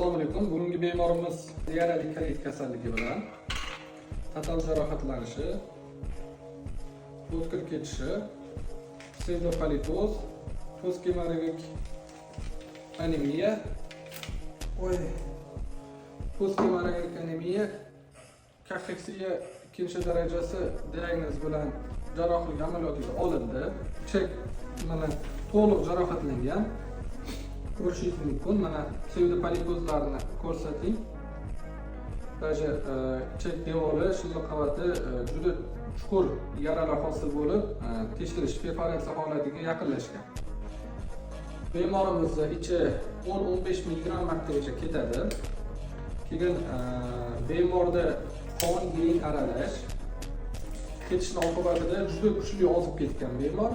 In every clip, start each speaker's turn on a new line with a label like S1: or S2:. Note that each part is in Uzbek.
S1: Assalomu alaykum. Bugungi bemorimiz yarali kalit kasalligi bilan total jarohatlanishi, o'tkir ketishi, psevdopalitoz, postgemoravik anemiya, kaxeksiya ikkinchi darajasi diagnoz bilan jarrohlik amaliyotiga olindi. Ichak mana to'liq jarohatlangan. Ko'rishingiz mumkin. Mana psevdopalitozlarni ko'rsating. Даже ichak devori, shilliq qavati juda chuqur yaralar hosil bo'lib, teshilish perforatsiya holatiga yaqinlashgan. Bemorimizni ichi 10-15 mg martagacha ketadi. Keyin bemorda qon yiring aralash ketishni oqibatida juda kuchli ozib ketgan bemor.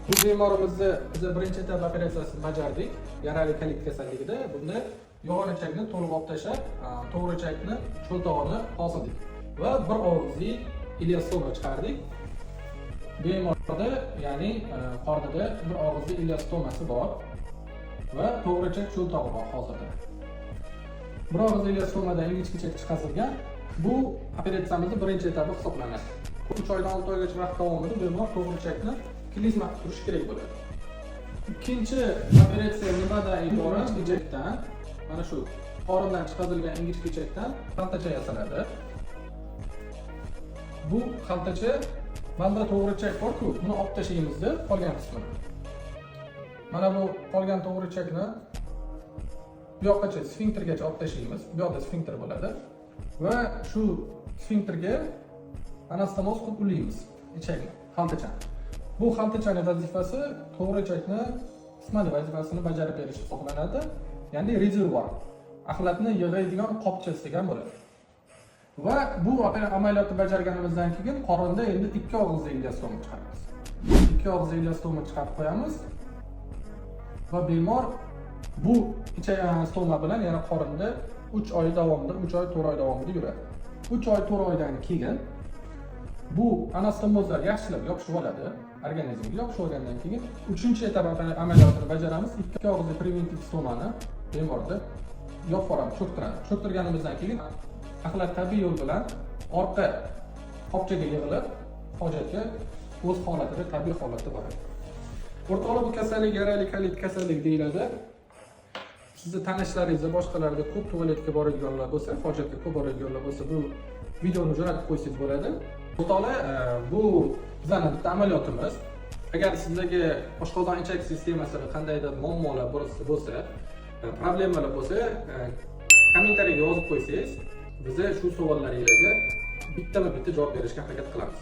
S1: Bu bemorimizni biz birinchi etap operatsiyasini bajardik. Yarali kalit kasalligida bunda yo'g'on ichakni to'liq olib tashlab, to'g'ri ichakni cho'ntog'ini hosildik va bir og'izli ileostoma chiqardik. Bemorda, ya'ni qornida bir og'izli ileostomasi bor va to'g'ri ichak cho'ntog'i bor hozirda. Bir og'izli ileostomadan ingichka ichak chiqarilgan. Bu operatsiyamizning birinchi etapi hisoblanadi. 3 oydan 6 oygacha vaqt davomida bemor to'g'ri ichakni klizma qilib turishi kerak bo'ladi. Ikkinchi operatsiya nimadan iborat? Ichakdan, mana shu qorindan chiqarilgan ingichka ichakdan xaltacha yasaladi. Bu xaltacha banda to'g'ri ichak bor-ku, buni olib tashlaymiz-da, qolgan qismini. Mana bu qolgan to'g'ri ichakni bu yoqqacha sfinktergacha olib tashlaymiz. Bu yoqda sfinkter bo'ladi va shu sfinkterga anastomoz qilib ulaymiz ichakni, xaltachani. Bu xaltachaning vazifasi to'g'ri ichakni qismani vazifasini bajarib berish hisoblanadi. Ya'ni rezervuar, axlatni yig'adigan qopcha degan bo'ladi. Va bu amaliyotni bajarganimizdan keyin qorinda endi 2 og'izli ileostoma chiqaramiz. 2 og'izli ileostoma chiqarib qo'yamiz va bemor bu ichak stoma bilan yana qorinda 3 oy davomida, 3 oy 4 oy davomida yuradi. 3 oy 4 oydan keyin bu anastomozlar yaxshilab yopishib oladi. Organizmga yopishib olgandan keyin 3-etap amaliyotini bajaramiz. 2 og'izli preventiv stomani bemorda yopib olamiz, cho'ktiramiz. Cho'ktirganimizdan keyin axlat tabiiy yo'l bilan orqa qopchaga yig'ilib, hojatga o'z holatida, tabiiy holatda boradi. O'rtoqlar, bu kasallik yarali kalit kasallik deyiladi. Sizni tanishlaringizda boshqalarda ko'p tualetga boradiganlar bo'lsa, hojatga ko'p boradiganlar bo'lsa, bu videoni jo'natib qo'ysangiz bo'ladi. O'rtoqlar, bu bizning bitta amaliyotimiz. Agar sizlarga oshqozon ichak sistemasida qandaydir muammolar bo'lsa, problemalar bo'lsa, kommentariyaga yozib qo'ysangiz, biz shu savollaringizga bittama-bitta javob berishga harakat qilamiz.